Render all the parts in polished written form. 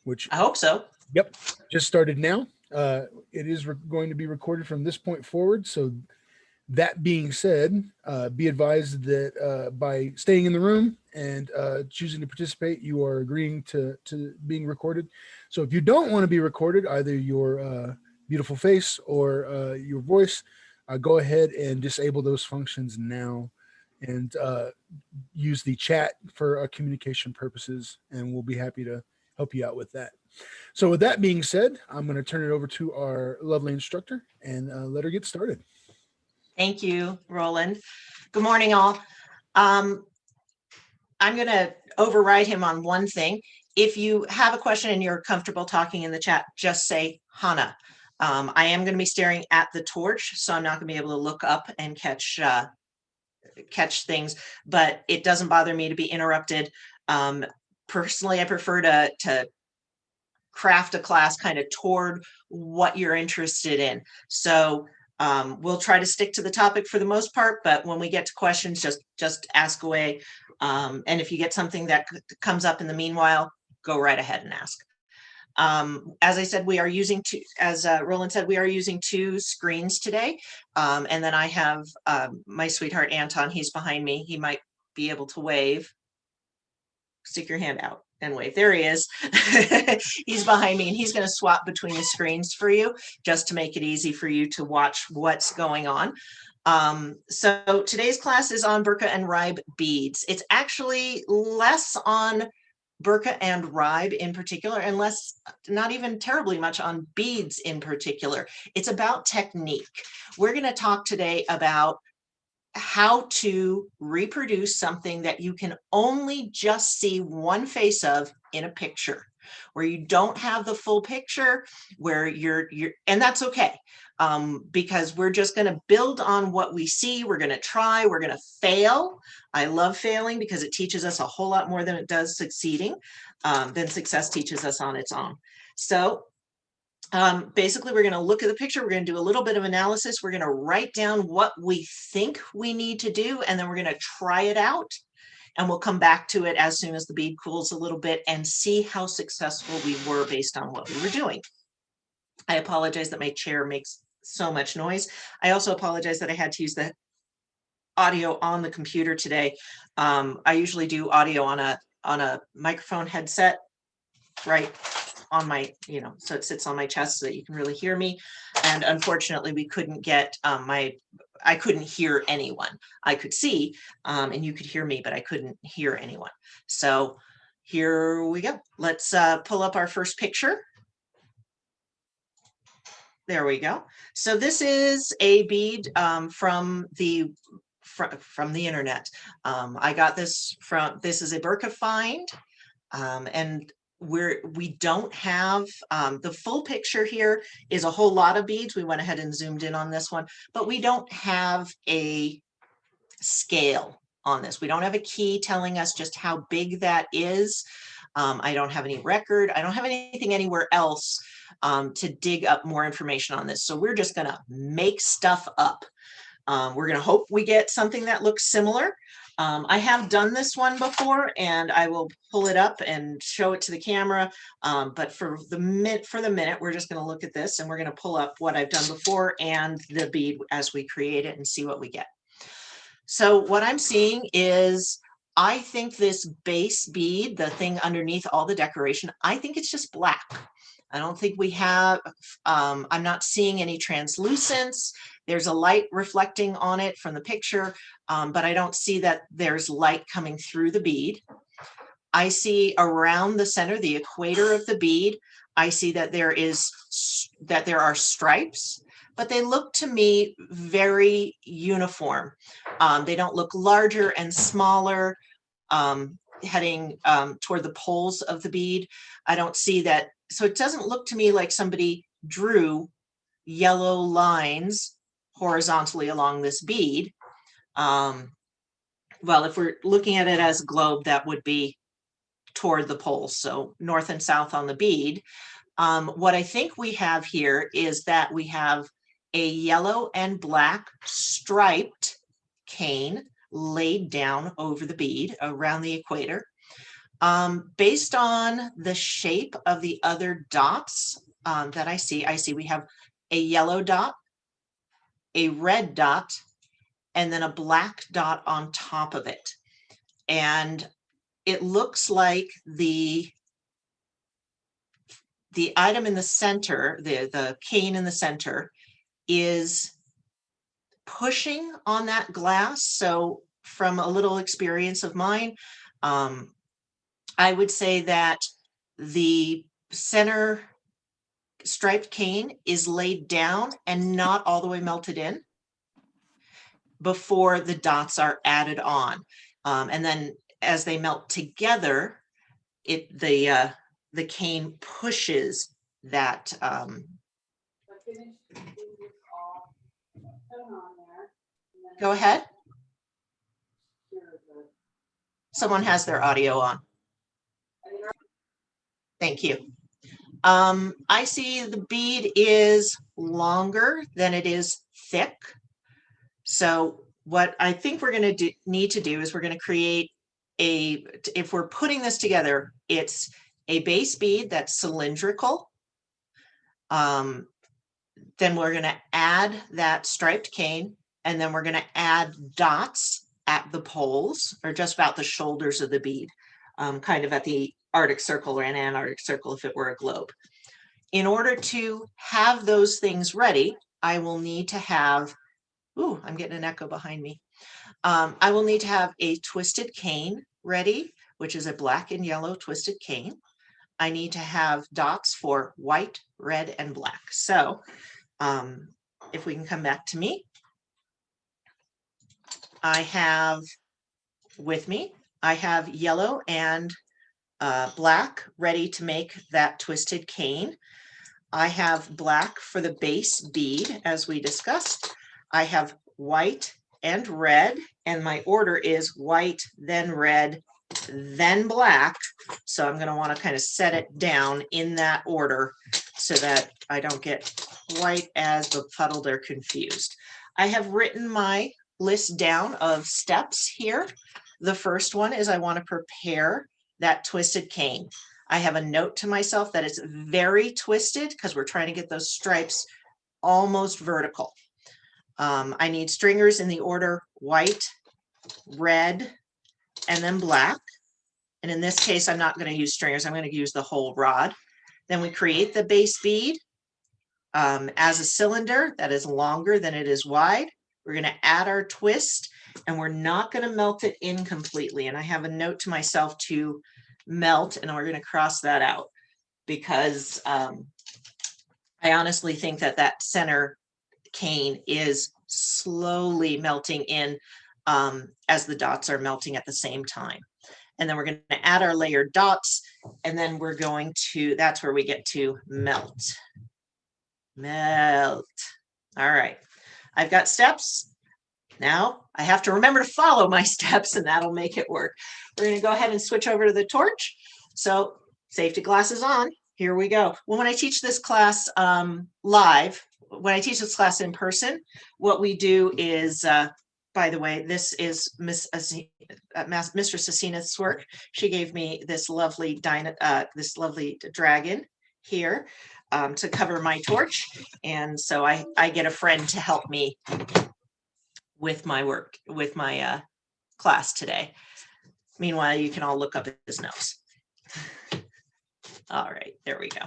which, I hope so. yep, just started now. It is going to be recorded from this point forward. So that being said, be advised that by staying in the room and choosing to participate, you are agreeing to being recorded. So if you don't want to be recorded, either your beautiful face or your voice, go ahead and disable those functions now and use the chat for communication purposes, and we'll be happy to help you out with that. So with that being said, I'm going to turn it over to our lovely instructor and let her get started. Thank you, Roland. Good morning, all. I'm going to override him on one thing. If you have a question and you're comfortable talking in the chat, just say Hanna. I am going to be staring at the torch, so I'm not going to be able to look up and catch things, but it doesn't bother me to be interrupted. Personally, I prefer to craft a class kind of toward what you're interested in. So we'll try to stick to the topic for the most part, but when we get to questions, just ask away. And if you get something that comes up in the meanwhile, go right ahead and ask. As I said, we are using two, as Roland said, we are using two screens today. And then I have my sweetheart Anton, he's behind me. He might be able to wave. Stick your hand out and wave. There he is. He's behind me and he's going to swap between the screens for you just to make it easy for you to watch what's going on. So today's class is on Birka and Ribe beads. It's actually less on Birka and Ribe in particular, and not even terribly much on beads in particular. It's about technique. We're going to talk today about how to reproduce something that you can only just see one face of in a picture, where you don't have the full picture, where you're and that's okay, because we're just going to build on what we see. We're going to try, we're going to fail. I love failing because it teaches us a whole lot more than it does succeeding, than success teaches us on its own. So basically, we're going to look at the picture. We're going to do a little bit of analysis. We're going to write down what we think we need to do, and then we're going to try it out. And we'll come back to it as soon as the bead cools a little bit and see how successful we were based on what we were doing. I apologize that my chair makes so much noise. I also apologize that I had to use the audio on the computer today. I usually do audio on a microphone headset, right on my, so it sits on my chest so that you can really hear me. And unfortunately, we couldn't get I couldn't hear anyone. I could see, and you could hear me, but I couldn't hear anyone. So here we go. Let's pull up our first picture. There we go. So this is a bead from the internet. I got this this is a Birka find, and we don't have the full picture. Here is a whole lot of beads. We went ahead and zoomed in on this one, but we don't have a scale on this. We don't have a key telling us just how big that is. I don't have any record. I don't have anything anywhere else to dig up more information on this. So we're just going to make stuff up. We're going to hope we get something that looks similar. I have done this one before, and I will pull it up and show it to the camera. But for the minute, we're just going to look at this, and we're going to pull up what I've done before and the bead as we create it and see what we get. So what I'm seeing is, I think this base bead, the thing underneath all the decoration, I think it's just black. I don't think we have, I'm not seeing any translucence. There's a light reflecting on it from the picture, but I don't see that there's light coming through the bead. I see around the center, the equator of the bead, I see that there are stripes, but they look to me very uniform. They don't look larger and smaller, heading toward the poles of the bead. I don't see that. So it doesn't look to me like somebody drew yellow lines horizontally along this bead. Well, if we're looking at it as a globe, that would be toward the poles, so north and south on the bead. What I think we have here is that we have a yellow and black striped cane laid down over the bead around the equator. Based on the shape of the other dots that I see we have a yellow dot, a red dot, and then a black dot on top of it. And it looks like the item in the center, the cane in the center, is pushing on that glass. So from a little experience of mine, I would say that the center striped cane is laid down and not all the way melted in before the dots are added on. And then as they melt together, the cane pushes that. Go ahead. Someone has their audio on. Thank you. I see the bead is longer than it is thick. So what I think we're going to need to do is we're going to create if we're putting this together, it's a base bead that's cylindrical. Then we're going to add that striped cane, and then we're going to add dots at the poles, or just about the shoulders of the bead, kind of at the Arctic Circle or an Antarctic Circle if it were a globe. In order to have those things ready, I will need to have, ooh, I'm getting an echo behind me. I will need to have a twisted cane ready, which is a black and yellow twisted cane. I need to have dots for white, red, and black. So if we can come back to me, I have with me, I have yellow and black ready to make that twisted cane. I have black for the base bead, as we discussed. I have white and red, and my order is white, then red, then black. So I'm going to want to kind of set it down in that order so that I don't get quite as befuddled or confused. I have written my list down of steps here. The first one is I want to prepare that twisted cane. I have a note to myself that it's very twisted because we're trying to get those stripes almost vertical. I need stringers in the order white, red, and then black. And in this case, I'm not going to use stringers. I'm going to use the whole rod. Then we create the base bead as a cylinder that is longer than it is wide. We're going to add our twist, and we're not going to melt it in completely. And I have a note to myself to melt, and we're going to cross that out because I honestly think that that center cane is slowly melting in as the dots are melting at the same time. And then we're going to add our layered dots, and then we're going to, that's where we get to melt. Melt. All right. I've got steps. Now I have to remember to follow my steps, and that'll make it work. We're going to go ahead and switch over to the torch. So safety glasses on. Here we go. Well, when I teach this class live, when I teach this class in person, what we do is, by the way, this is Mistress Asina's work. She gave me this lovely dragon here to cover my torch. And so I get a friend to help me with my work, with my class today. Meanwhile, you can all look up at his nose. All right, there we go.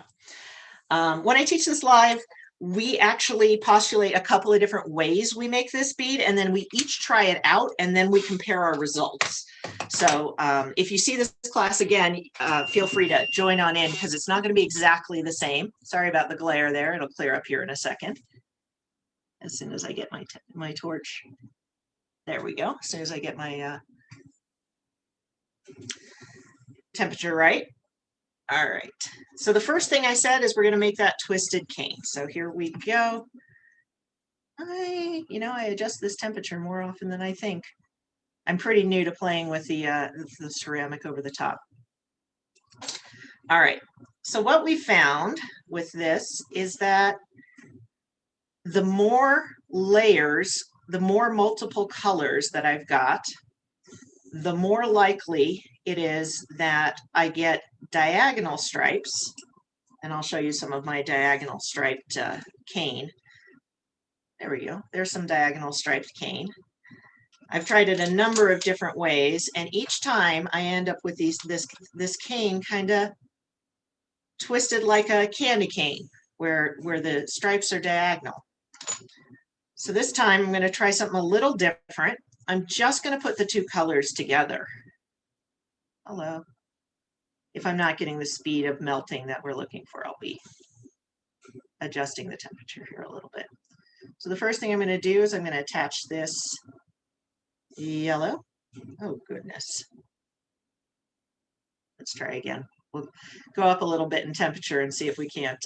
When I teach this live, we actually postulate a couple of different ways we make this bead, and then we each try it out, and then we compare our results. So if you see this class again, feel free to join on in because it's not going to be exactly the same. Sorry about the glare there. It'll clear up here in a second. As soon as I get my torch. There we go. As soon as I get my temperature right. All right. So the first thing I said is we're going to make that twisted cane. So here we go. I adjust this temperature more often than I think. I'm pretty new to playing with the ceramic over the top. All right. So what we found with this is that the more layers, the more multiple colors that I've got, the more likely it is that I get diagonal stripes, and I'll show you some of my diagonal striped cane. There we go. There's some diagonal striped cane. I've tried it a number of different ways, and each time I end up with this cane kind of twisted like a candy cane, where the stripes are diagonal. So this time I'm going to try something a little different. I'm just going to put the two colors together. Hello. If I'm not getting the speed of melting that we're looking for, I'll be adjusting the temperature here a little bit. So the first thing I'm going to do is I'm going to attach this yellow. Oh, goodness. Let's try again. We'll go up a little bit in temperature and see if we can't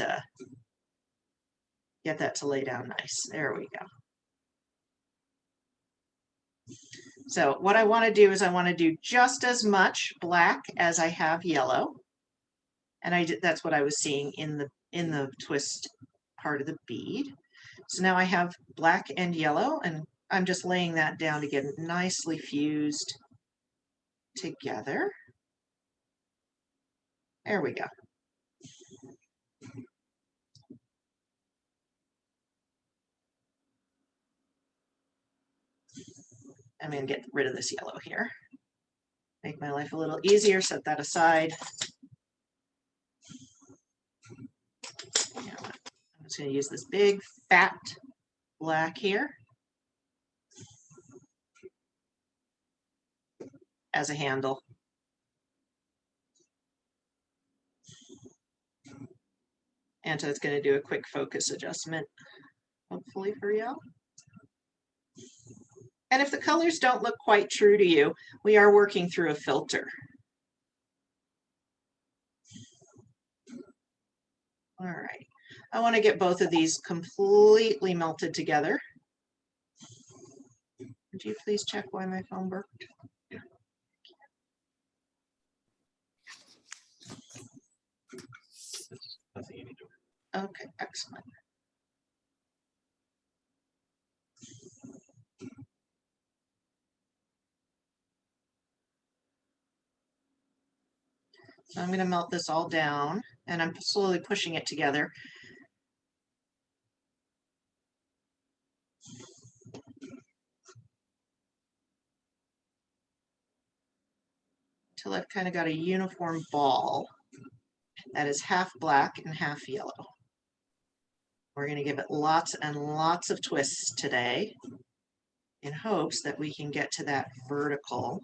get that to lay down nice. There we go. So what I want to do is I want to do just as much black as I have yellow. And that's what I was seeing in the twist part of the bead. So now I have black and yellow, and I'm just laying that down to get it nicely fused together. There we go. I'm going to get rid of this yellow here. Make my life a little easier, set that aside. I'm just going to use this big fat black here as a handle. And so it's going to do a quick focus adjustment, hopefully for you. And if the colors don't look quite true to you, we are working through a filter. All right. I want to get both of these completely melted together. Would you please check why my phone worked? Okay, excellent. So I'm going to melt this all down, and I'm slowly pushing it together. Until I've kind of got a uniform ball that is half black and half yellow. We're going to give it lots and lots of twists today in hopes that we can get to that vertical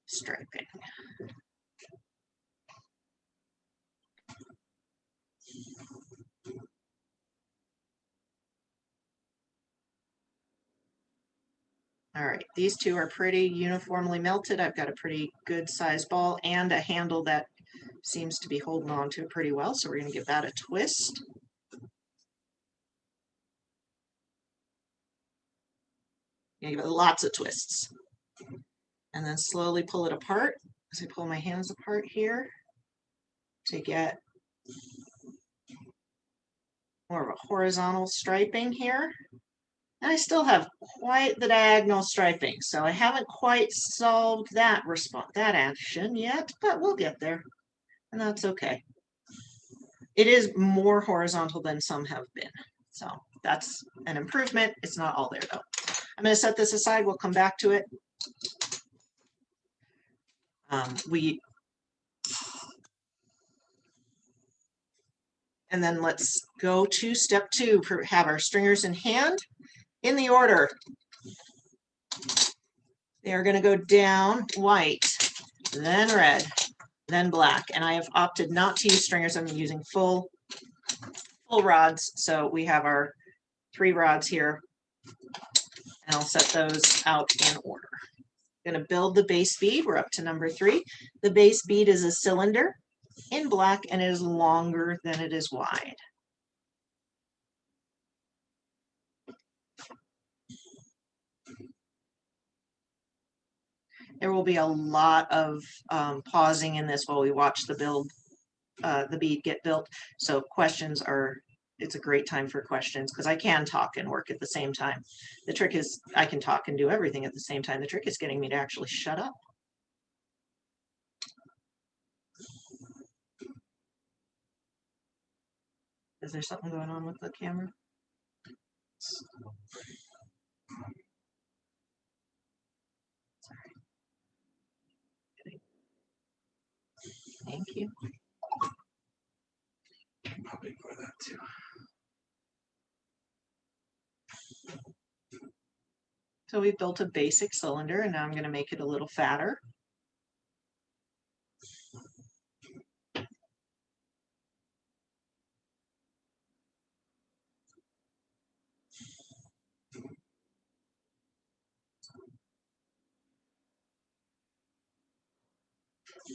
striping. All right, these two are pretty uniformly melted. I've got a pretty good sized ball and a handle that seems to be holding on to it pretty well. So we're going to give that a twist. Give it lots of twists. And then slowly pull it apart as I pull my hands apart here to get more of a horizontal striping here. And I still have quite the diagonal striping, so I haven't quite solved that action yet, but we'll get there, and that's okay. It is more horizontal than some have been, so that's an improvement. It's not all there though. I'm going to set this aside. We'll come back to it. And then let's go to step 2, have our stringers in hand in the order. They are going to go down white, then red, then black. And I have opted not to use stringers. I'm using full rods. So we have our 3 rods here, and I'll set those out in order. I'm going to build the base bead. We're up to number 3. The base bead is a cylinder in black, and it is longer than it is wide. There will be a lot of pausing in this while we watch the bead get built. So questions are it's a great time for questions because I can talk and work at the same time. The trick is I can talk and do everything at the same time. The trick is getting me to actually shut up. Is there something going on with the camera? Sorry. Thank you. I'll ignore that too. So we built a basic cylinder and now I'm going to make it a little fatter.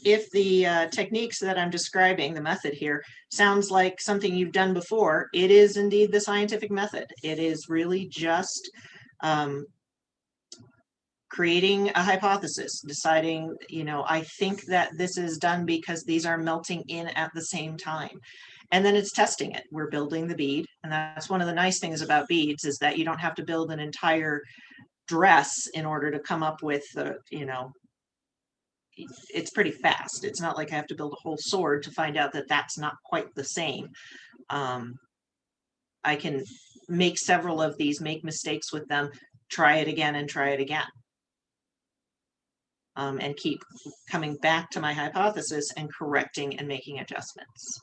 If the techniques that I'm describing, the method here, sounds like something you've done before, it is indeed the scientific method. It is really just creating a hypothesis, deciding, you know, I think that this is done because these are melting in at the same time. And then it's testing it. We're building the bead. And that's one of the nice things about beads is that you don't have to build an entire dress in order to come up with, you know, it's pretty fast. It's not like I have to build a whole sword to find out that that's not quite the same. I can make several of these, make mistakes with them, try it again and try it again. And keep coming back to my hypothesis and correcting and making adjustments.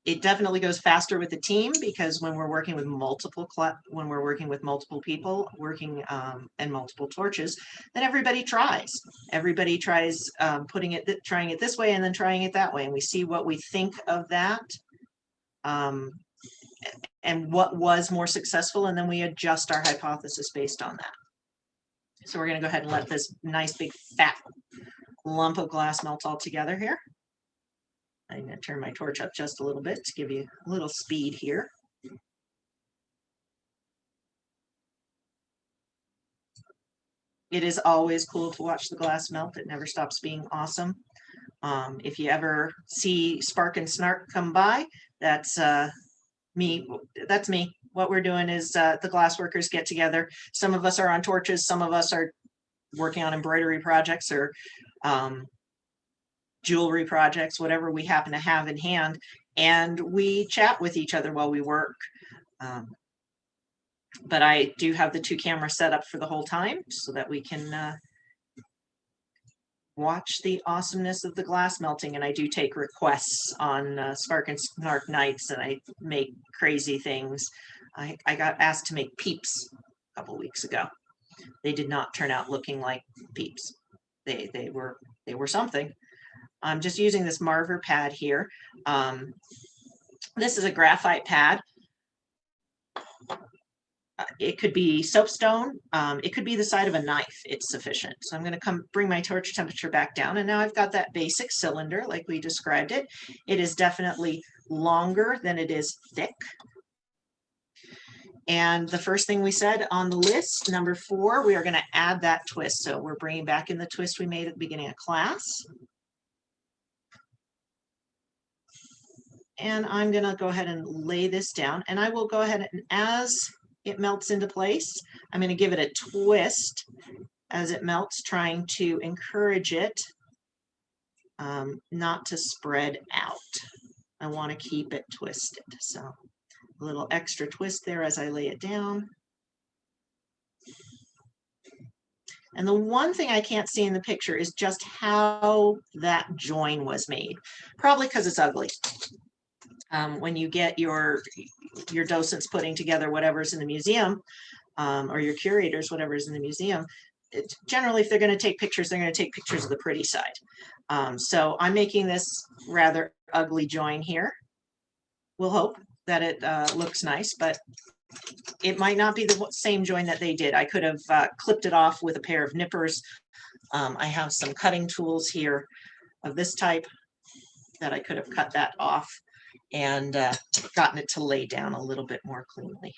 It definitely goes faster with the team because when we're working with multiple people working and multiple torches, then everybody tries. Everybody tries trying it this way and then trying it that way, and we see what we think of that. And what was more successful, and then we adjust our hypothesis based on that. So we're going to go ahead and let this nice big fat lump of glass melt all together here. I'm going to turn my torch up just a little bit to give you a little speed here. It is always cool to watch the glass melt. It never stops being awesome. If you ever see Spark and Snark come by, that's me. That's me. What we're doing is the glass workers get together. Some of us are on torches. Some of us are working on embroidery projects or jewelry projects, whatever we happen to have in hand. And we chat with each other while we work. But I do have the 2 cameras set up for the whole time so that we can watch the awesomeness of the glass melting. And I do take requests on Spark and Snark nights, and I make crazy things. I got asked to make peeps a couple weeks ago. They did not turn out looking like peeps. They were something. I'm just using this Marver pad here. This is a graphite pad. It could be soapstone. It could be the side of a knife. It's sufficient. So I'm going to bring my torch temperature back down. And now I've got that basic cylinder like we described it. It is definitely longer than it is thick. And the first thing we said on the list, number 4, we are going to add that twist. So we're bringing back in the twist we made at the beginning of class. And I'm going to go ahead and lay this down. And I will go ahead and as it melts into place, I'm going to give it a twist as it melts, trying to encourage it not to spread out. I want to keep it twisted. So a little extra twist there as I lay it down. And the one thing I can't see in the picture is just how that join was made. Probably because it's ugly. When you get your docents putting together whatever's in the museum, or your curators, whatever's in the museum, generally if they're going to take pictures, they're going to take pictures of the pretty side. So I'm making this rather ugly join here. We'll hope that it looks nice, but it might not be the same join that they did. I could have clipped it off with a pair of nippers. I have some cutting tools here of this type that I could have cut that off and gotten it to lay down a little bit more cleanly.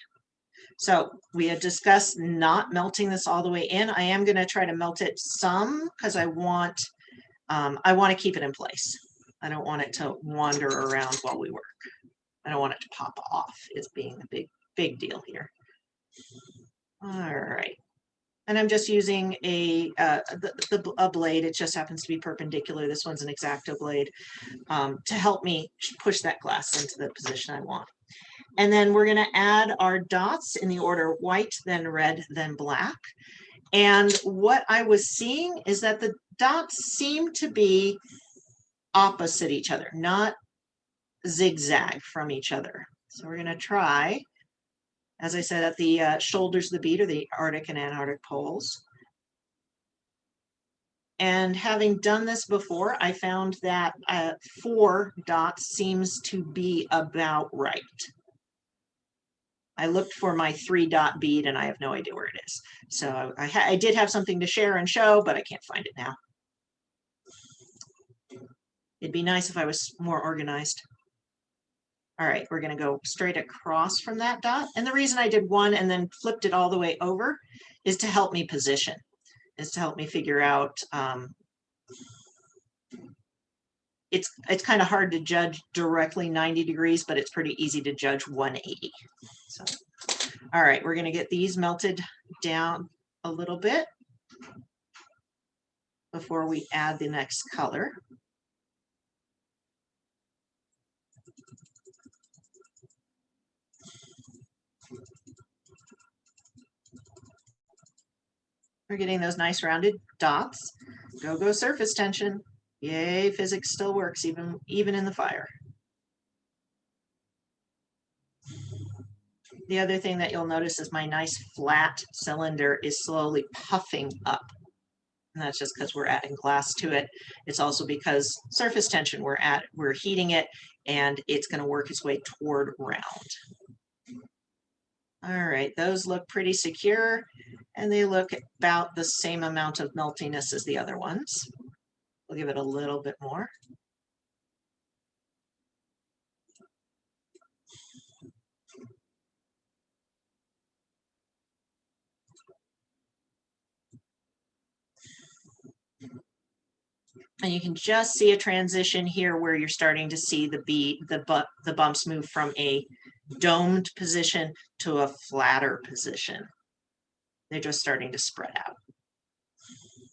So we had discussed not melting this all the way in. I am going to try to melt it some because I want to keep it in place. I don't want it to wander around while we work. I don't want it to pop off as being the big deal here. All right. And I'm just using a blade. It just happens to be perpendicular. This one's an X-Acto blade to help me push that glass into the position I want. And then we're going to add our dots in the order white, then red, then black. And what I was seeing is that the dots seem to be opposite each other, not zigzag from each other. So we're going to try, as I said, at the shoulders of the bead, or the Arctic and Antarctic poles. And having done this before, I found that 4 dots seems to be about right. I looked for my 3-dot bead and I have no idea where it is. So I did have something to share and show, but I can't find it now. It'd be nice if I was more organized. All right, we're going to go straight across from that dot. And the reason I did one and then flipped it all the way over is to help me position, is to help me figure out. It's kind of hard to judge directly 90 degrees, but it's pretty easy to judge 180. So, all right, we're going to get these melted down a little bit before we add the next color. We're getting those nice rounded dots. Go surface tension. Yay, physics still works even in the fire. The other thing that you'll notice is my nice flat cylinder is slowly puffing up. And that's just because we're adding glass to it. It's also because surface tension, we're heating it and it's going to work its way toward round. All right, those look pretty secure and they look about the same amount of meltiness as the other ones. We'll give it a little bit more. And you can just see a transition here where you're starting to see the bumps move from a domed position to a flatter position. They're just starting to spread out.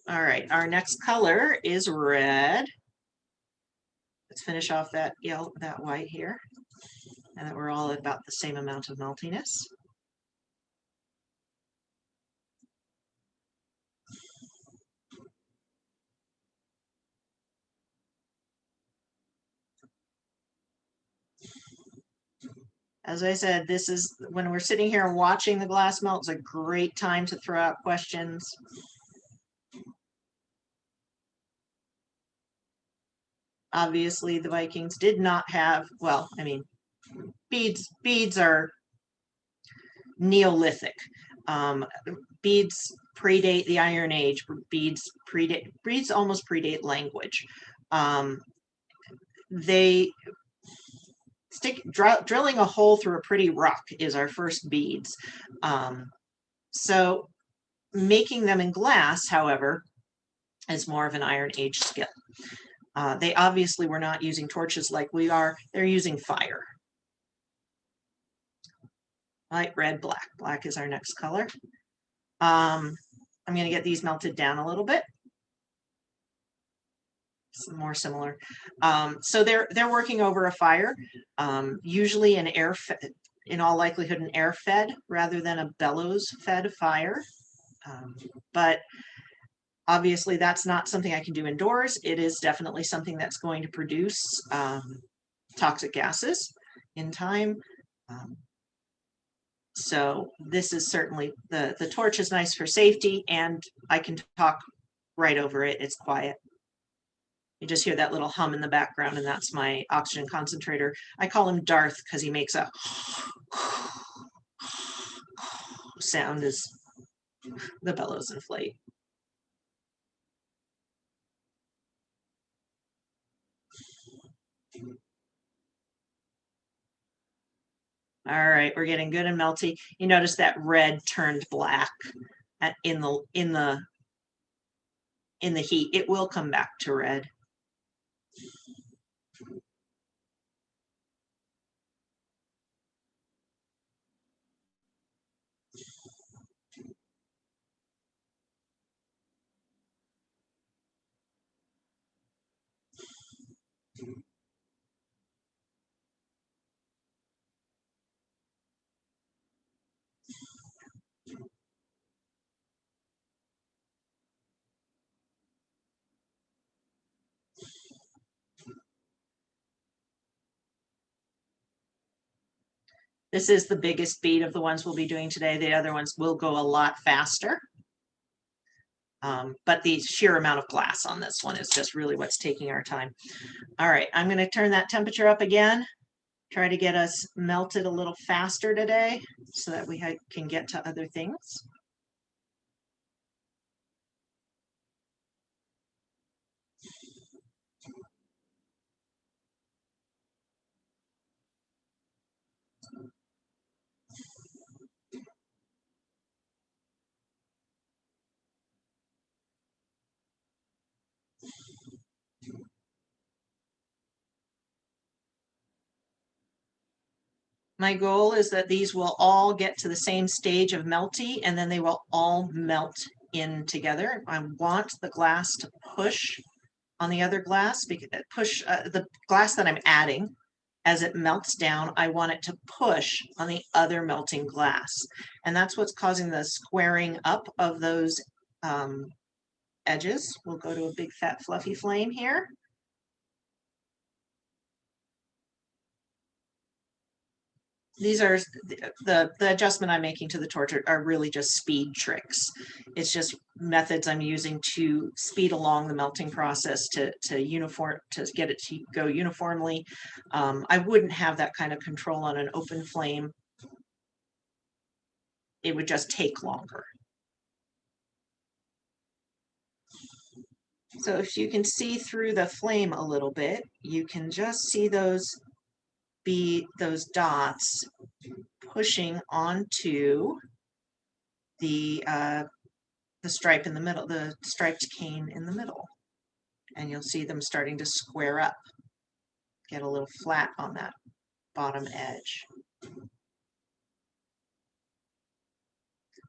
All right, our next color is red. Let's finish off that yellow, that white here, and that we're all at about the same amount of meltiness. As I said, this is when we're sitting here watching the glass melt, it's a great time to throw out questions. Obviously, the Vikings did not have, well, I mean, beads are Neolithic. Beads predate the Iron Age. Beads almost predate language. They drilling a hole through a pretty rock is our first beads. So making them in glass, however, is more of an Iron Age skill. They obviously were not using torches like we are. They're using fire. Light red, black. Black is our next color. I'm going to get these melted down a little bit. Some more similar. So they're working over a fire, usually in all likelihood an air-fed rather than a bellows-fed fire. But obviously that's not something I can do indoors. It is definitely something that's going to produce toxic gases in time. So this is certainly, the torch is nice for safety and I can talk right over it. It's quiet. You just hear that little hum in the background, and that's my oxygen concentrator. I call him Darth because he makes a sound as the bellows inflate. All right, we're getting good and melty. You notice that red turned black in the heat. It will come back to red. This is the biggest bead of the ones we'll be doing today. The other ones will go a lot faster. But the sheer amount of glass on this one is just really what's taking our time. All right, I'm going to turn that temperature up again. Try to get us melted a little faster today so that we can get to other things. My goal is that these will all get to the same stage of melty and then they will all melt in together. I want the glass to push on the other glass, because push the glass that I'm adding as it melts down. I want it to push on the other melting glass. And that's what's causing the squaring up of those edges. We'll go to a big fat fluffy flame here. These are the adjustment I'm making to the torch are really just speed tricks. It's just methods I'm using to speed along the melting process to get it to go uniformly. I wouldn't have that kind of control on an open flame. It would just take longer. So if you can see through the flame a little bit, you can just see those dots pushing onto the stripe in the middle, the striped cane in the middle. And you'll see them starting to square up, get a little flat on that bottom edge.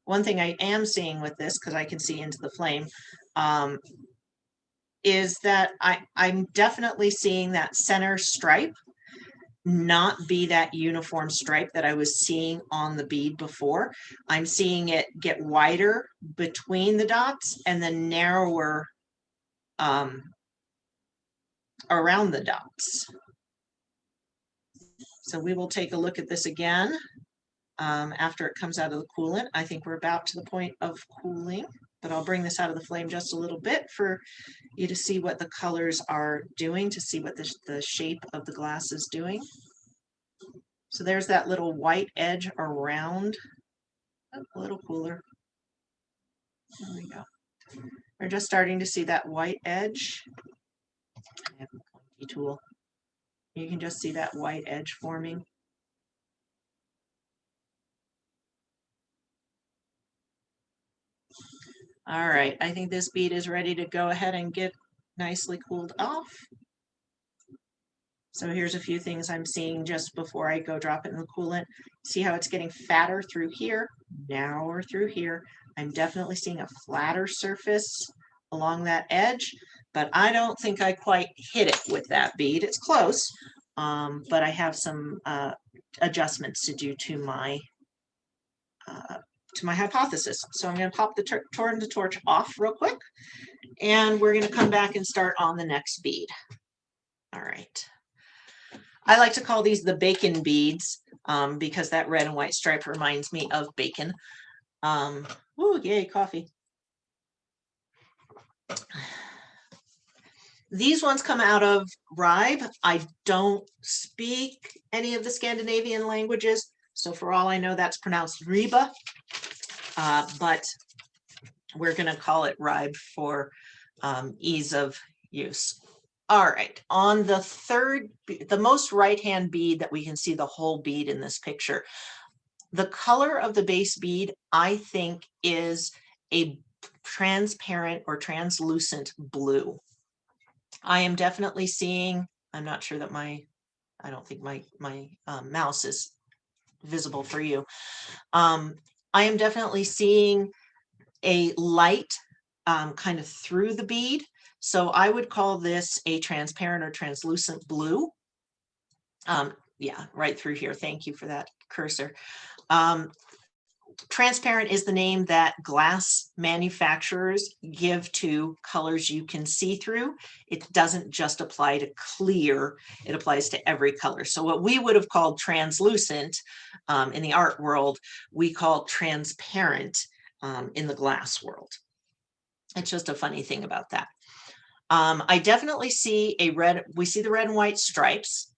One thing I am seeing with this, because I can see into the flame, is that I'm definitely seeing that center stripe not be that uniform stripe that I was seeing on the bead before. I'm seeing it get wider between the dots and then narrower around the dots. So we will take a look at this again after it comes out of the coolant. I think we're about to the point of cooling, but I'll bring this out of the flame just a little bit for you to see what the colors are doing, to see what the shape of the glass is doing. So there's that little white edge around, a little cooler. There we go. We're just starting to see that white edge. I have a pointy tool. You can just see that white edge forming. All right, I think this bead is ready to go ahead and get nicely cooled off. So here's a few things I'm seeing just before I go drop it in the coolant. See how it's getting fatter through here, narrower through here. I'm definitely seeing a flatter surface along that edge, but I don't think I quite hit it with that bead. It's close, but I have some adjustments to do to my hypothesis. So I'm going to pop the torch off real quick, and we're going to come back and start on the next bead. All right. I like to call these the bacon beads because that red and white stripe reminds me of bacon. Ooh, yay, coffee. These ones come out of Ribe. I don't speak any of the Scandinavian languages, so for all I know, that's pronounced Ribe, but we're going to call it Ribe for ease of use. All right, on the third, the most right-hand bead that we can see the whole bead in this picture, the color of the base bead, I think, is a transparent or translucent blue. I am definitely seeing, I'm not sure that I don't think my mouse is visible for you. I am definitely seeing a light kind of through the bead. So I would call this a transparent or translucent blue. Yeah, right through here. Thank you for that cursor. Transparent is the name that glass manufacturers give to colors you can see through. It doesn't just apply to clear, it applies to every color. So what we would have called translucent in the art world, we call transparent in the glass world. It's just a funny thing about that. I definitely see we see the red and white stripes.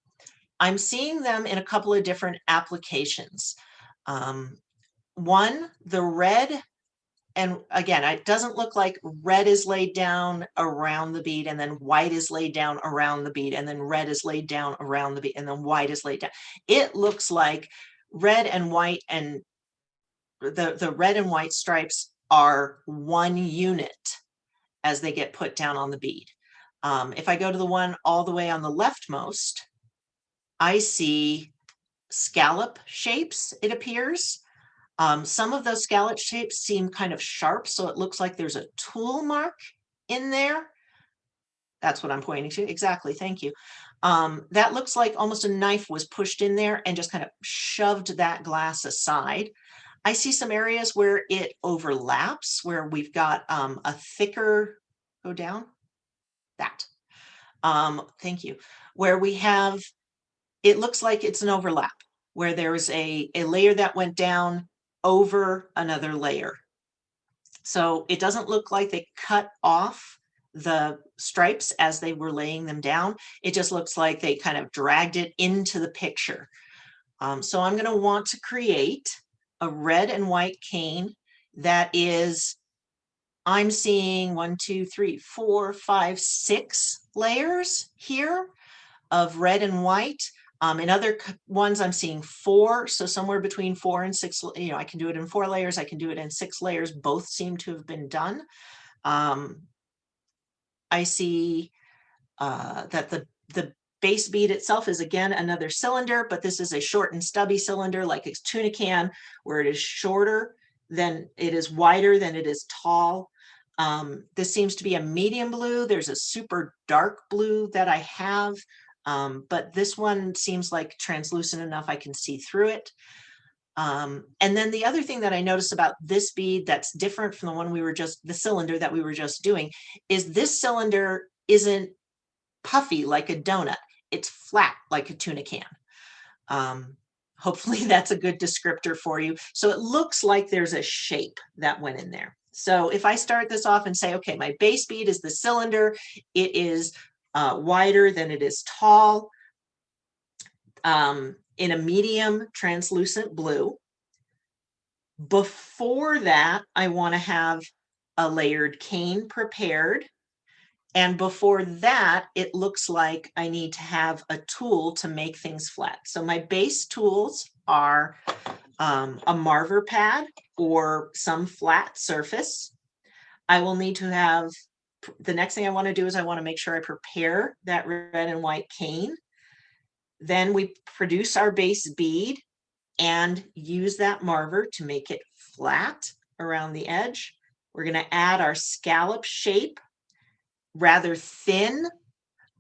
I'm seeing them in a couple of different applications. One, the red, and again, it doesn't look like red is laid down around the bead and then white is laid down around the bead and then red is laid down around the bead and then white is laid down. It looks like red and white, and the red and white stripes are one unit as they get put down on the bead. If I go to the one all the way on the leftmost, I see scallop shapes, it appears. Some of those scallop shapes seem kind of sharp, so it looks like there's a tool mark in there. That's what I'm pointing to. Exactly. Thank you. That looks like almost a knife was pushed in there and just kind of shoved that glass aside. I see some areas where it overlaps, where we've got a thicker, go down, that. Thank you. Where we have, it looks like it's an overlap, where there's a layer that went down over another layer. So it doesn't look like they cut off the stripes as they were laying them down. It just looks like they kind of dragged it into the picture. So I'm going to want to create a red and white cane that is, I'm seeing 1, 2, 3, 4, 5, 6 layers here of red and white. In other ones, I'm seeing 4, so somewhere between 4 and 6. You know, I can do it in 4 layers. I can do it in 6 layers. Both seem to have been done. I see that the base bead itself is again another cylinder, but this is a short and stubby cylinder like a tuna can, where it is shorter than it is wider than it is tall. This seems to be a medium blue. There's a super dark blue that I have. But this one seems like translucent enough I can see through it. And then the other thing that I noticed about this bead that's different from the one the cylinder that we were just doing, is this cylinder isn't puffy like a donut. It's flat like a tuna can. Hopefully that's a good descriptor for you. So it looks like there's a shape that went in there. So if I start this off and say, okay, my base bead is the cylinder, it is wider than it is tall, in a medium translucent blue. Before that, I want to have a layered cane prepared. And before that, it looks like I need to have a tool to make things flat. So my base tools are a marver pad or some flat surface. I will need to have, the next thing I want to do is I want to make sure I prepare that red and white cane. Then we produce our base bead and use that marver to make it flat around the edge. We're going to add our scallop shape rather thin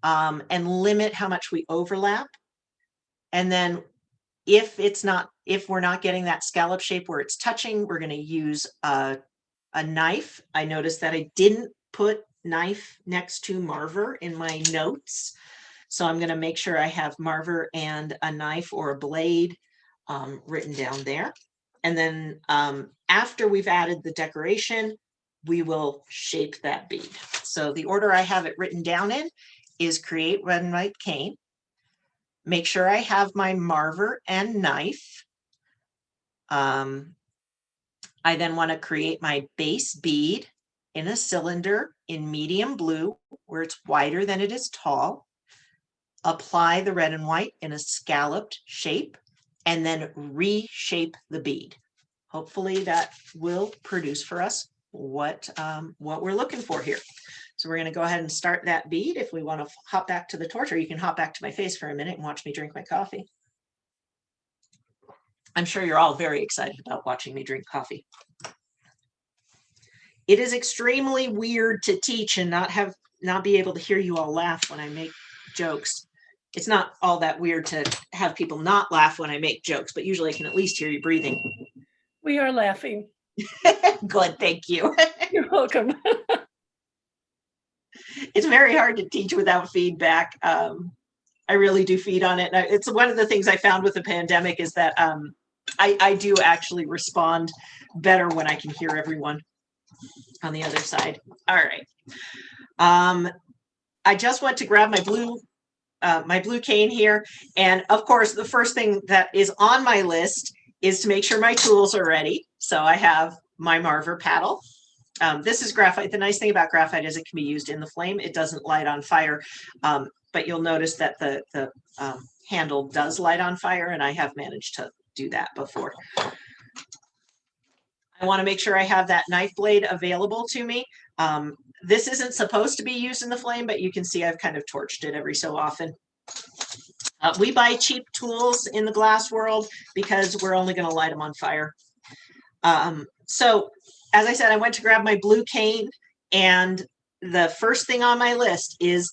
and limit how much we overlap. And then if we're not getting that scallop shape where it's touching, we're going to use a knife. I noticed that I didn't put knife next to marver in my notes. So I'm going to make sure I have marver and a knife or a blade written down there. And then after we've added the decoration, we will shape that bead. So the order I have it written down in is create red and white cane. Make sure I have my marver and knife. I then want to create my base bead in a cylinder in medium blue, where it's wider than it is tall. Apply the red and white in a scalloped shape, and then reshape the bead. Hopefully that will produce for us what we're looking for here. So we're going to go ahead and start that bead. If we want to hop back to the torch, or you can hop back to my face for a minute and watch me drink my coffee. I'm sure you're all very excited about watching me drink coffee. It is extremely weird to teach and not be able to hear you all laugh when I make jokes. It's not all that weird to have people not laugh when I make jokes, but usually I can at least hear you breathing. We are laughing. Good, thank you. You're welcome. It's very hard to teach without feedback. I really do feed on it. And it's one of the things I found with the pandemic is that I do actually respond better when I can hear everyone on the other side. All right. I just went to grab my blue cane here. And of course, the first thing that is on my list is to make sure my tools are ready. So I have my Marver paddle. This is graphite. The nice thing about graphite is it can be used in the flame. It doesn't light on fire, but you'll notice that the handle does light on fire, and I have managed to do that before. I want to make sure I have that knife blade available to me. This isn't supposed to be used in the flame, but you can see I've kind of torched it every so often. We buy cheap tools in the glass world because we're only going to light them on fire. So as I said, I went to grab my blue cane, and the first thing on my list is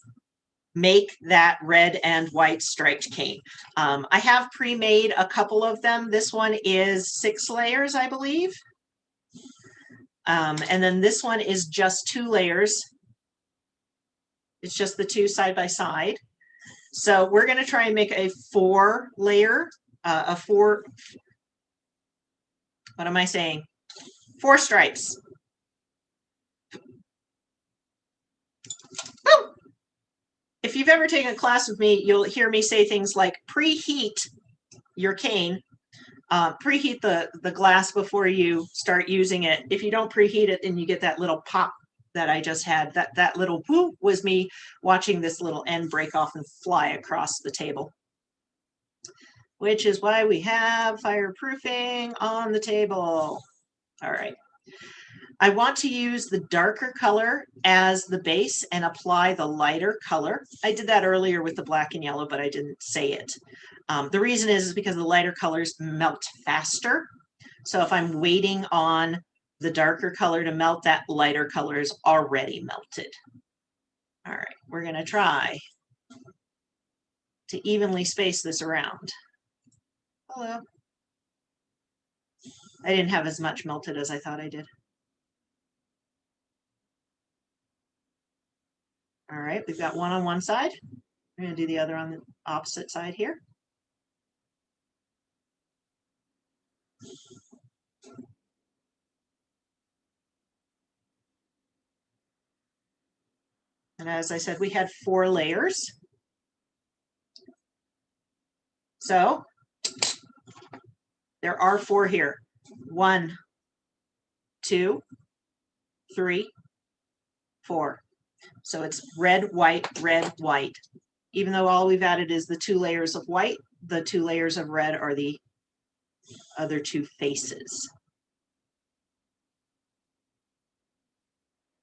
make that red and white striped cane. I have pre-made a couple of them. This one is 6 layers, I believe. And then this one is just 2 layers. It's just the 2 side by side. So we're going to try and make a 4 layer, what am I saying? 4 stripes. Woo! If you've ever taken a class with me, you'll hear me say things like preheat your cane. Preheat the glass before you start using it. If you don't preheat it, then you get that little pop that I just had. That little whoop was me watching this little end break off and fly across the table, which is why we have fireproofing on the table. All right. I want to use the darker color as the base and apply the lighter color. I did that earlier with the black and yellow, but I didn't say it. The reason is because the lighter colors melt faster. So if I'm waiting on the darker color to melt, that lighter color is already melted. All right, we're going to try to evenly space this around. Hello. I didn't have as much melted as I thought I did. All right, we've got one on one side. We're going to do the other on the opposite side here. And as I said, we had 4 layers. So there are 4 here. 1, 2, 3, 4. So it's red, white, even though all we've added is the 2 layers of white, the 2 layers of red are the other 2 faces.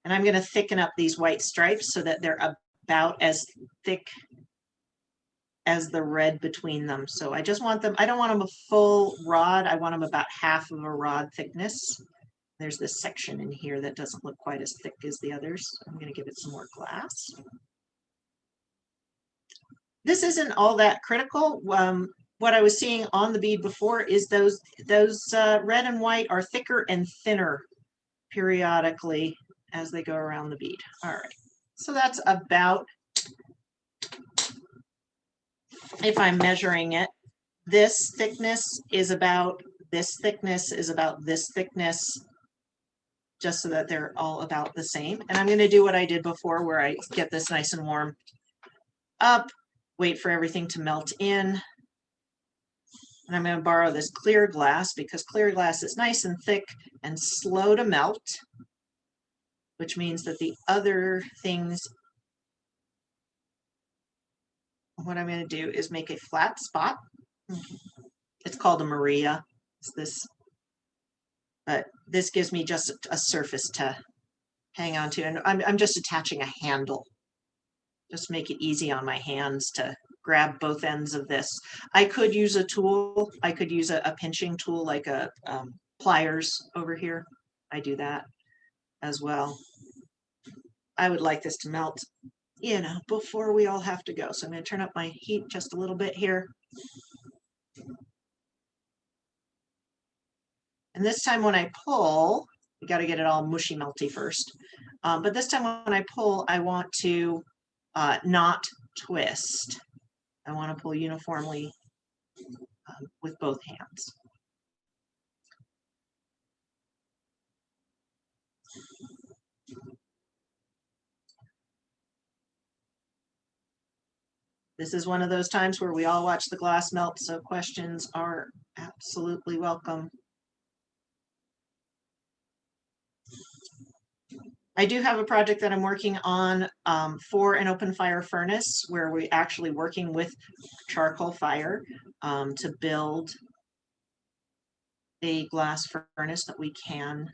And I'm going to thicken up these white stripes so that they're about as thick as the red between them. So I just want them, I don't want them a full rod. I want them about half of a rod thickness. There's this section in here that doesn't look quite as thick as the others. I'm going to give it some more glass. This isn't all that critical. What I was seeing on the bead before is those red and white are thicker and thinner periodically as they go around the bead. All right, so that's about, if I'm measuring it, this thickness is about this thickness is about this thickness, just so that they're all about the same. And I'm going to do what I did before, where I get this nice and warm up, wait for everything to melt in. And I'm going to borrow this clear glass because clear glass is nice and thick and slow to melt, which means that the other things, what I'm going to do is make a flat spot. It's called a Maria. It's this, but this gives me just a surface to hang on to. And I'm just attaching a handle. Just make it easy on my hands to grab both ends of this. I could use a tool. I could use a pinching tool like a pliers over here. I do that as well. I would like this to melt, you know, before we all have to go. So I'm going to turn up my heat just a little bit here. And this time when I pull, you got to get it all mushy melty first. But this time when I pull, I want to not twist. I want to pull uniformly with both hands. This is one of those times where we all watch the glass melt, so questions are absolutely welcome. I do have a project that I'm working on for an open fire furnace where we're actually working with charcoal fire to build a glass furnace that we can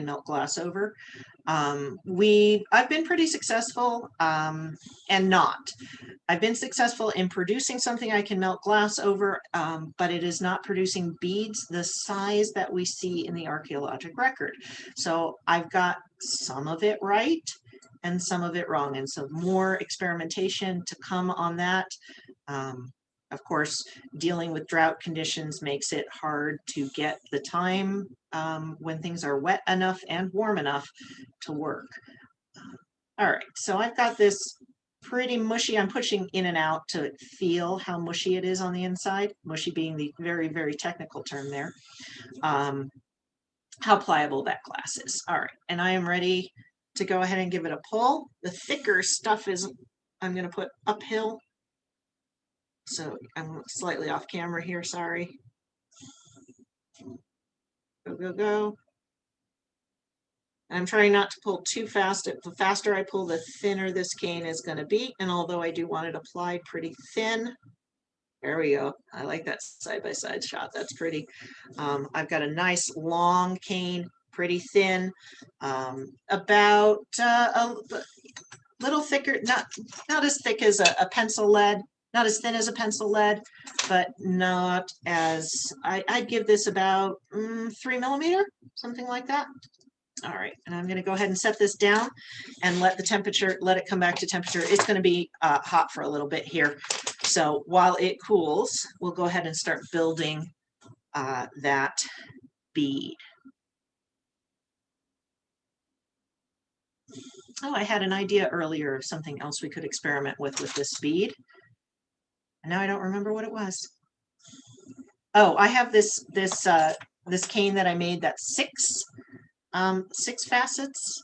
melt glass over. I've been pretty successful and not. I've been successful in producing something I can melt glass over, but it is not producing beads the size that we see in the archaeologic record. So I've got some of it right and some of it wrong. And so more experimentation to come on that. Of course, dealing with drought conditions makes it hard to get the time when things are wet enough and warm enough to work. All right, so I've got this pretty mushy. I'm pushing in and out to feel how mushy it is on the inside, mushy being the very, very technical term there. How pliable that glass is. All right, and I am ready to go ahead and give it a pull. The thicker stuff is, I'm going to put uphill. So I'm slightly off camera here, sorry. Go, go, go. I'm trying not to pull too fast. The faster I pull, the thinner this cane is going to be. And although I do want it applied pretty thin, there we go. I like that side-by-side shot. That's pretty. I've got a nice long cane, pretty thin, about a little thicker, not as thick as a pencil lead. Not as thin as a pencil lead, but not as, I'd give this about 3 millimeter, something like that. All right, and I'm gonna go ahead and set this down and let it come back to temperature. It's gonna be hot for a little bit here. So while it cools, we'll go ahead and start building that bead. Oh, I had an idea earlier of something else we could experiment with this bead. And now I don't remember what it was. Oh, I have this cane that I made that's six facets,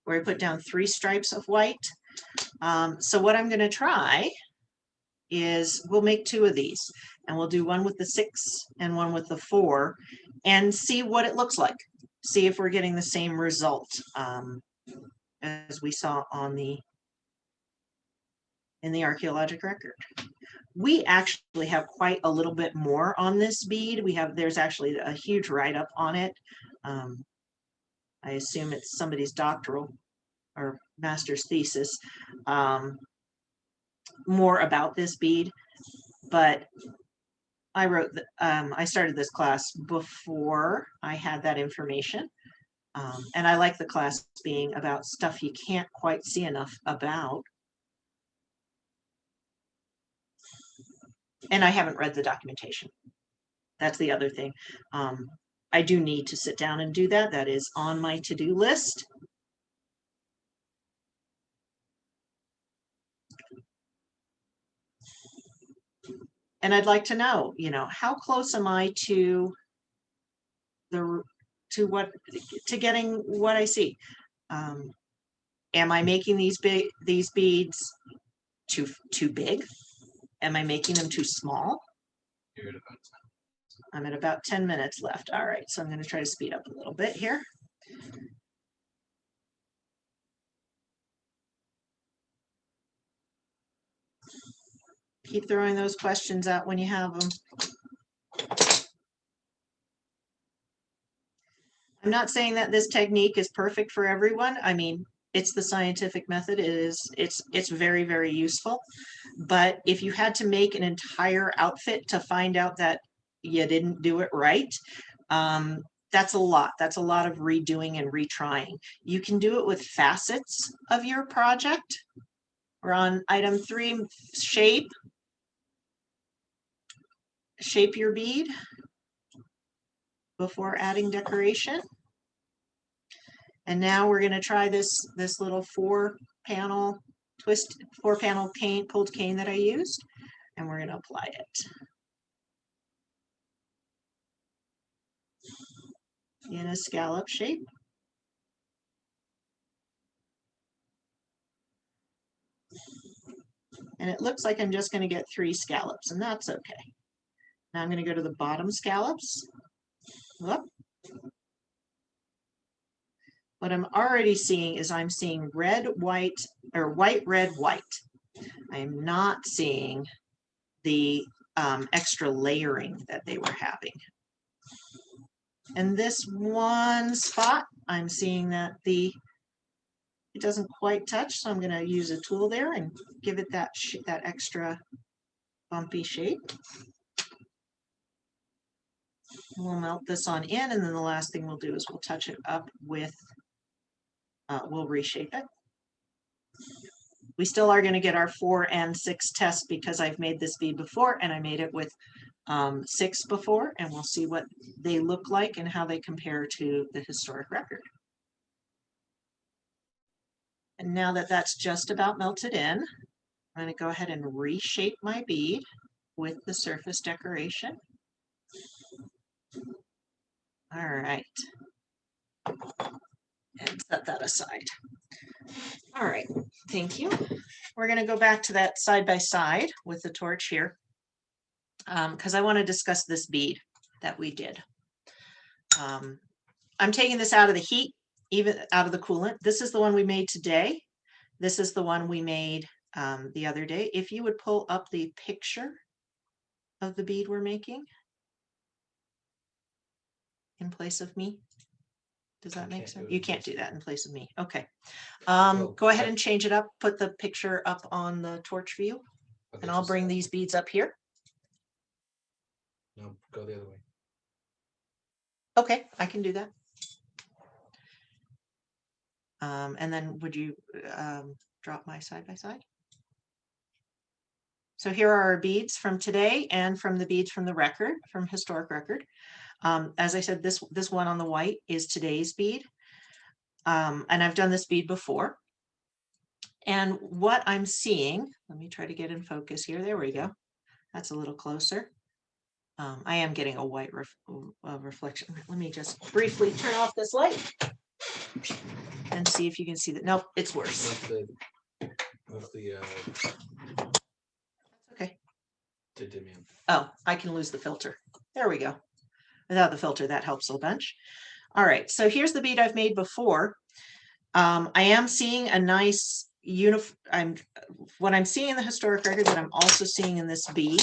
where I put down 3 stripes of white. So what I'm going to try is we'll make 2 of these, and we'll do one with the 6 and one with the 4, and see what it looks like. See if we're getting the same result as we saw on in the archaeologic record. We actually have quite a little bit more on this bead. There's actually a huge write-up on it. I assume it's somebody's doctoral or master's thesis, more about this bead. But I started this class before I had that information. And I like the class being about stuff you can't quite see enough about. And I haven't read the documentation. That's the other thing. I do need to sit down and do that. That is on my to-do list. And I'd like to know, how close am I to getting what I see? Am I making these beads too big? Am I making them too small? I'm at about 10 minutes left. All right, so I'm going to try to speed up a little bit here. Keep throwing those questions out when you have them. I'm not saying that this technique is perfect for everyone. I mean, it's the scientific method. It's very, very useful. But if you had to make an entire outfit to find out that you didn't do it right, that's a lot. That's a lot of redoing and retrying. You can do it with facets of your project. We're on item 3, shape. Shape your bead before adding decoration. And now we're going to try this little 4-panel cane, pulled cane that I used, and we're going to apply it in a scallop shape. And it looks like I'm just going to get 3 scallops, and that's okay. Now I'm going to go to the bottom scallops. Whoop. What I'm already seeing is I'm seeing red, white, or white, red, white. I'm not seeing the extra layering that they were having. And this one spot, I'm seeing that it doesn't quite touch, so I'm going to use a tool there and give it that extra bumpy shape. We'll melt this on in, and then the last thing we'll do is we'll touch it up with, we'll reshape it. We still are going to get our 4 and 6 test because I've made this bead before, and I made it with 6 before, and we'll see what they look like and how they compare to the historic record. And now that that's just about melted in, I'm going to go ahead and reshape my bead with the surface decoration. All right. And set that aside. All right, thank you. We're going to go back to that side by side with the torch here because I want to discuss this bead that we did. I'm taking this out of the heat, even out of the coolant. This is the one we made today. This is the one we made the other day. If you would pull up the picture of the bead we're making in place of me. Does that make sense? You can't do that in place of me. Okay. Go ahead and change it up. Put the picture up on the torch view, and I'll bring these beads up here. No, go the other way. Okay, I can do that. And then would you drop my side by side? So here are our beads from today and from the beads from the record, from historic record. As I said, this one on the white is today's bead. And I've done this bead before. And what I'm seeing, let me try to get in focus here. There we go. That's a little closer. I am getting a white reflection. Let me just briefly turn off this light and see if you can see that. Nope, it's worse. Okay. Oh, I can lose the filter. There we go. Without the filter, that helps a bunch. All right, so here's the bead I've made before. I am seeing a nice what I'm seeing in the historic record that I'm also seeing in this bead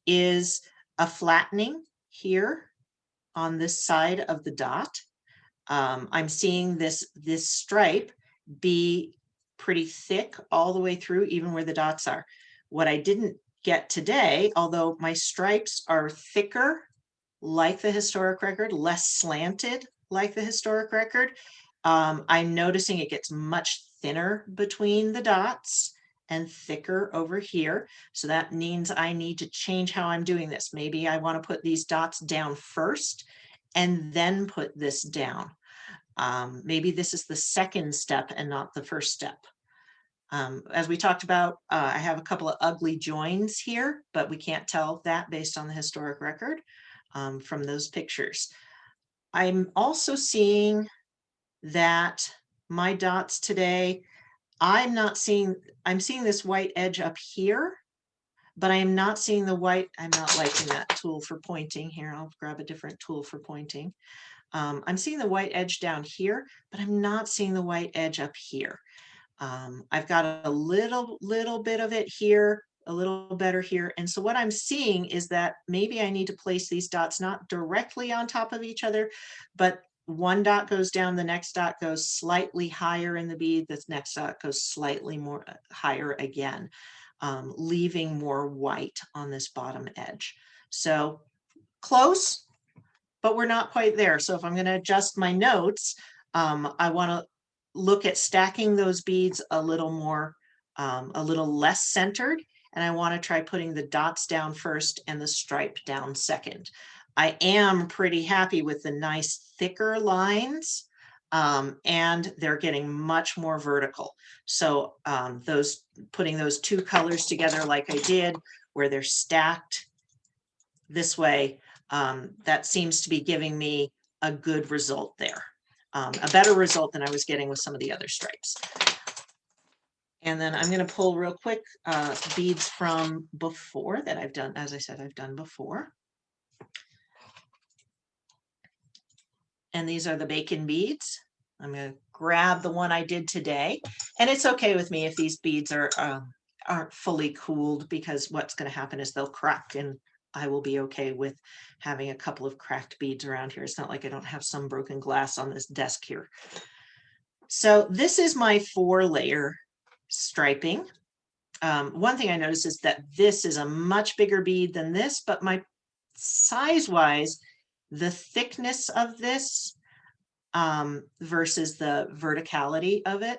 is a flattening here on this side of the dot. I'm seeing this stripe be pretty thick all the way through, even where the dots are. What I didn't get today, although my stripes are thicker like the historic record, less slanted like the historic record, I'm noticing it gets much thinner between the dots and thicker over here. So that means I need to change how I'm doing this. Maybe I want to put these dots down first and then put this down. Maybe this is the second step and not the first step. As we talked about, I have a couple of ugly joins here, but we can't tell that based on the historic record from those pictures. I'm also seeing that my dots today, I'm seeing this white edge up here, but I am not seeing the white. I'm not liking that tool for pointing here. I'll grab a different tool for pointing. I'm seeing the white edge down here, but I'm not seeing the white edge up here. I've got a little bit of it here, a little better here. And so what I'm seeing is that maybe I need to place these dots not directly on top of each other, but one dot goes down, the next dot goes slightly higher in the bead, this next dot goes slightly more higher again, leaving more white on this bottom edge. So close, but we're not quite there. So if I'm going to adjust my notes, I want to look at stacking those beads a little more, a little less centered. And I want to try putting the dots down first and the stripe down second. I am pretty happy with the nice thicker lines, and they're getting much more vertical. So putting those two colors together like I did, where they're stacked this way, that seems to be giving me a good result there. A better result than I was getting with some of the other stripes. And then I'm going to pull real quick beads from before that I've done, as I said, I've done before. And these are the bacon beads. I'm going to grab the one I did today. And it's okay with me if these beads aren't fully cooled, because what's going to happen is they'll crack, and I will be okay with having a couple of cracked beads around here. It's not like I don't have some broken glass on this desk here. So this is my 4-layer striping. One thing I noticed is that this is a much bigger bead than this, but my size-wise, the thickness of this versus the verticality of it,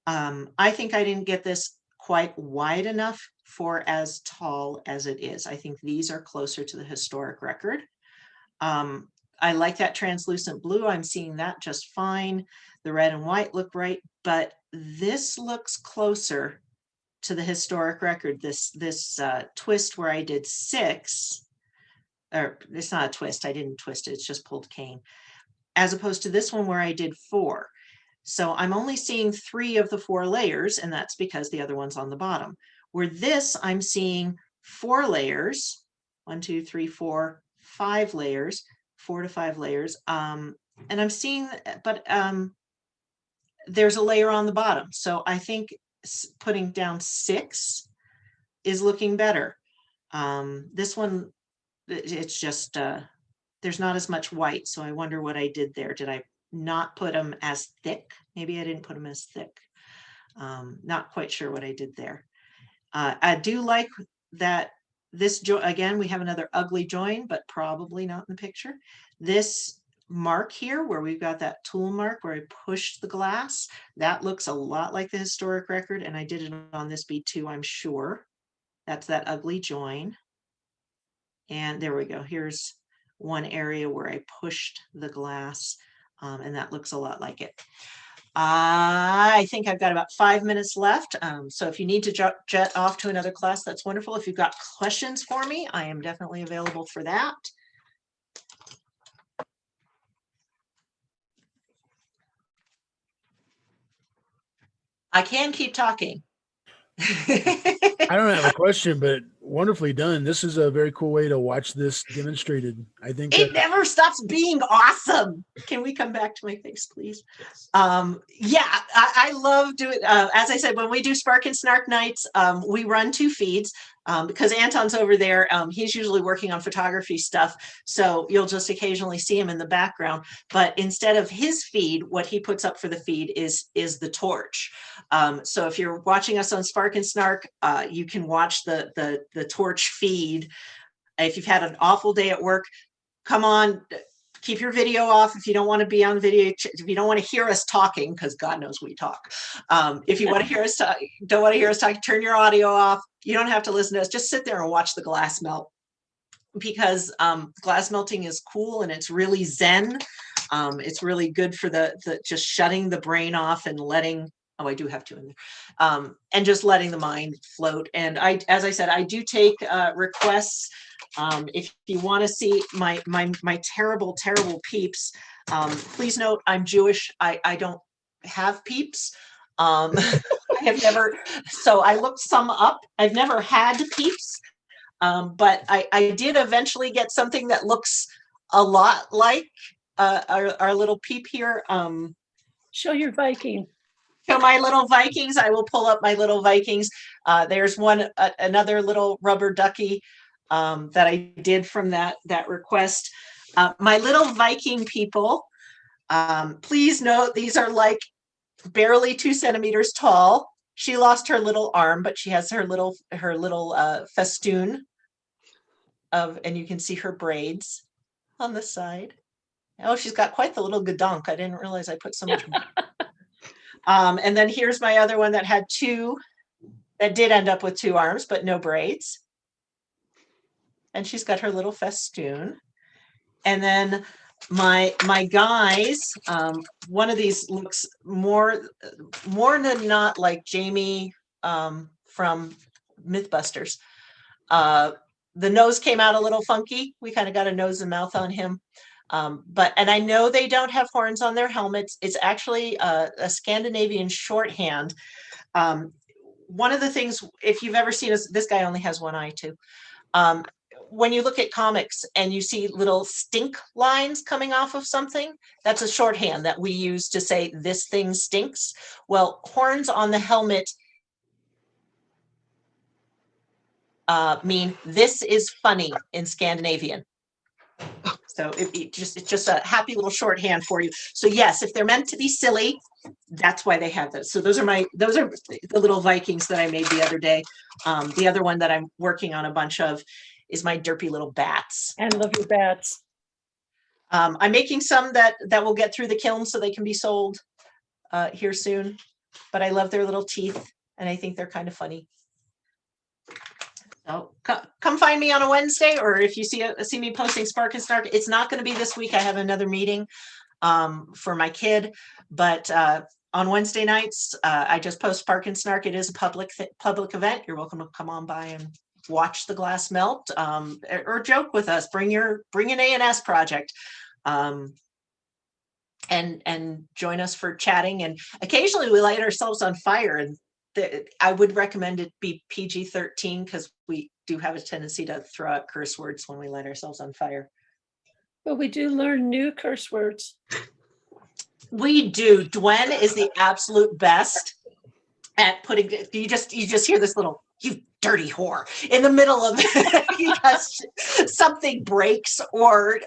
I think I didn't get this quite wide enough for as tall as it is. I think these are closer to the historic record. I like that translucent blue. I'm seeing that just fine. The red and white look right, but this looks closer to the historic record. This twist where I did 6, or it's not a twist, I didn't twist it, it's just pulled cane, as opposed to this one where I did 4. So I'm only seeing 3 of the 4 layers, and that's because the other one's on the bottom. Where this, I'm seeing 4 layers, 1, 2, 3, 4, 5 layers, 4 to 5 layers. And I'm seeing, but there's a layer on the bottom. So I think putting down 6 is looking better. This one, it's just, there's not as much white. So I wonder what I did there. Did I not put them as thick? Maybe I didn't put them as thick. Not quite sure what I did there. I do like that this join, again, we have another ugly join, but probably not in the picture. This mark here where we've got that tool mark where I pushed the glass, that looks a lot like the historic record, and I did it on this bead too, I'm sure. That's that ugly join. And there we go. Here's one area where I pushed the glass, and that looks a lot like it. I think I've got about 5 minutes left. So if you need to jet off to another class, that's wonderful. If you've got questions for me, I am definitely available for that. I can keep talking. I don't have a question, but wonderfully done. This is a very cool way to watch this demonstrated. I think It never stops being awesome. Can we come back to my face, please? Yeah, I love doing, as I said, when we do Spark and Snark nights, we run 2 feeds. Because Anton's over there, he's usually working on photography stuff, so you'll just occasionally see him in the background. But instead of his feed, what he puts up for the feed is the torch. So if you're watching us on Spark and Snark, you can watch the torch feed. If you've had an awful day at work, come on. Keep your video off if you don't want to be on video. If you don't want to hear us talking, because God knows we talk. If you want to hear us talk, don't want to hear us talk, turn your audio off. You don't have to listen to us. Just sit there and watch the glass melt, because glass melting is cool and it's really zen. It's really good for the just shutting the brain off and letting. Oh, I do have 2 in there, and just letting the mind float. And as I said, I do take requests. If you want to see my terrible peeps, please note I'm Jewish. I don't have peeps. I have never, so I looked some up. I've never had peeps. But I did eventually get something that looks a lot like our little peep here. Show your Viking. So my little Vikings, I will pull up my little Vikings. There's another little rubber ducky that I did from that request. My little Viking people, please note these are like barely 2 centimeters tall. She lost her little arm, but she has her little festoon and you can see her braids on the side. Oh, she's got quite the little gadonk. I didn't realize I put so much. And then here's my other one that had 2, that did end up with 2 arms, but no braids. And she's got her little festoon. And then my guys, one of these looks more than not like Jamie from Mythbusters. The nose came out a little funky. We kind of got a nose and mouth on him. And I know they don't have horns on their helmets. It's actually a Scandinavian shorthand. One of the things, if you've ever seen this guy only has one eye too. When you look at comics and you see little stink lines coming off of something, that's a shorthand that we use to say this thing stinks. Well, horns on the helmet mean this is funny in Scandinavian. So it's just a happy little shorthand for you. So yes, if they're meant to be silly, that's why they have those. So those are the little Vikings that I made the other day. The other one that I'm working on a bunch of is my derpy little bats. And love your bats. I'm making some that will get through the kiln so they can be sold here soon. But I love their little teeth and I think they're kind of funny. So come find me on a Wednesday, or if you see me posting Spark and Snark, it's not going to be this week. I have another meeting for my kid, but on Wednesday nights, I just post Spark and Snark. It is a public event. You're welcome to come on by and watch the glass melt, or joke with us. Bring an A&S project, and join us for chatting. And occasionally we light ourselves on fire, and I would recommend it be PG-13 because we do have a tendency to throw out curse words when we light ourselves on fire. But we do learn new curse words. We do. Dwen is the absolute best at putting. You just hear this little "you dirty whore" in the middle of because something breaks or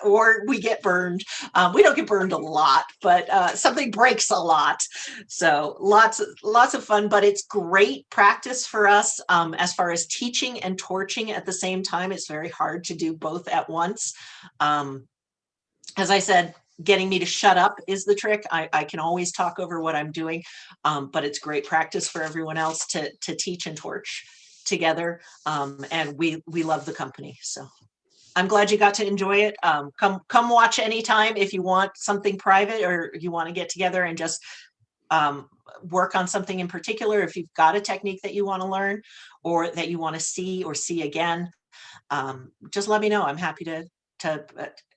we get burned. We don't get burned a lot, but something breaks a lot. So lots of fun, but it's great practice for us as far as teaching and torching at the same time. It's very hard to do both at once. As I said, getting me to shut up is the trick. I can always talk over what I'm doing, but it's great practice for everyone else to teach and torch together. And we love the company. So I'm glad you got to enjoy it. Come watch anytime if you want something private or you want to get together and just work on something in particular. If you've got a technique that you want to learn or that you want to see again, just let me know. I'm happy to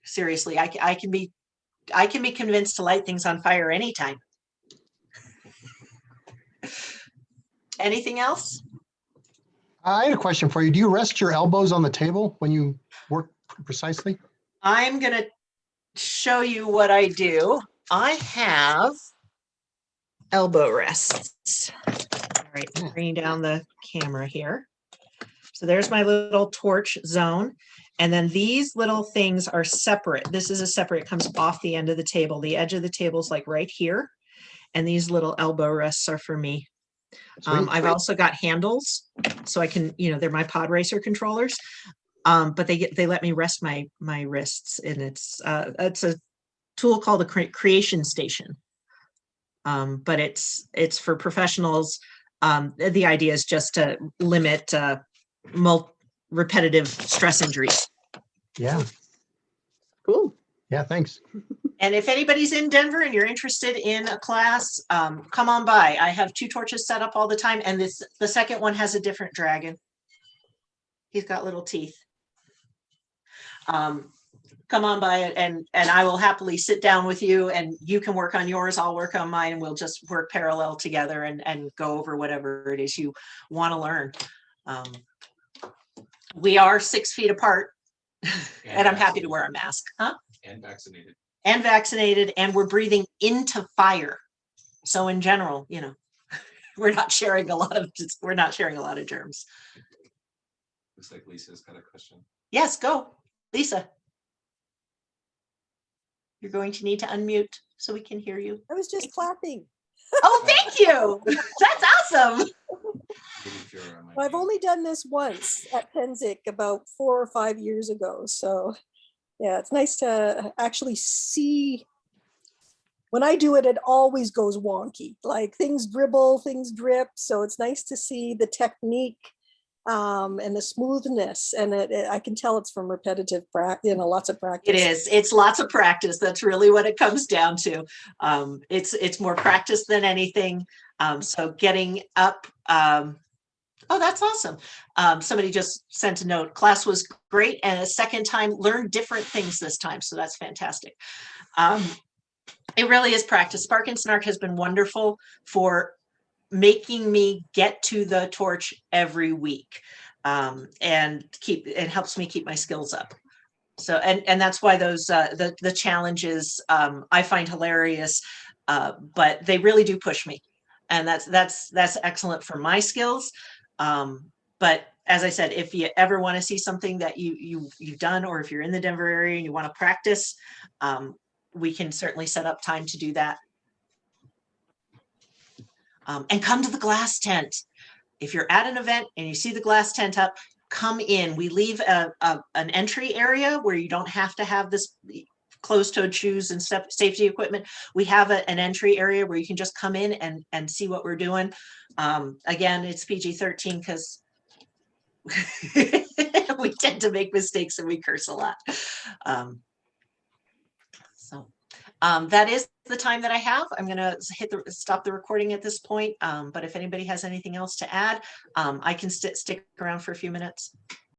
seriously, I can be convinced to light things on fire anytime. Anything else? I had a question for you. Do you rest your elbows on the table when you work precisely? I'm going to show you what I do. I have elbow rests. All right, bringing down the camera here. So there's my little torch zone. And then these little things are separate. This is a separate, it comes off the end of the table. The edge of the table is like right here. And these little elbow rests are for me. I've also got handles, so I can, they're my pod racer controllers. But they let me rest my wrists, and it's a tool called a creation station. But it's for professionals. The idea is just to limit repetitive stress injuries. Yeah. Cool. Yeah, thanks. And if anybody's in Denver and you're interested in a class, come on by. I have 2 torches set up all the time, and the second one has a different dragon. He's got little teeth. Come on by and I will happily sit down with you, and you can work on yours, I'll work on mine, and we'll just work parallel together and go over whatever it is you want to learn. We are 6 feet apart and I'm happy to wear a mask, huh? And vaccinated. And vaccinated, and we're breathing into fire. So in general, you know, we're not sharing a lot of germs. Looks like Lisa's got a question. Yes, go, Lisa. You're going to need to unmute so we can hear you. I was just clapping. Oh, thank you. That's awesome. Maybe if you're on my I've mute. only done this once at Penzic about 4 or 5 years ago. So yeah, it's nice to actually see. When I do it, it always goes wonky. Like things dribble, things drip. So it's nice to see the technique and the smoothness. And I can tell it's from repetitive practice, lots of practice. It is. It's lots of practice. That's really what it comes down to. It's more practice than anything. So getting up. Oh, that's awesome. Somebody just sent a note. Class was great, and a second time learned different things this time. So that's fantastic. It really is practice. Spark and Snark has been wonderful for making me get to the torch every week, and it helps me keep my skills up. So and that's why those the challenges I find hilarious, but they really do push me, and that's excellent for my skills. But as I said, if you ever want to see something that you've done, or if you're in the Denver area and you want to practice, we can certainly set up time to do that. And come to the glass tent. If you're at an event and you see the glass tent up, come in. We leave an entry area where you don't have to have this closed-toed shoes and safety equipment. We have an entry area where you can just come in and see what we're doing. Again, it's PG-13 because we tend to make mistakes and we curse a lot. That is the time that I have. I'm going to stop the recording at this point. But if anybody has anything else to add, I can stick around for a few minutes.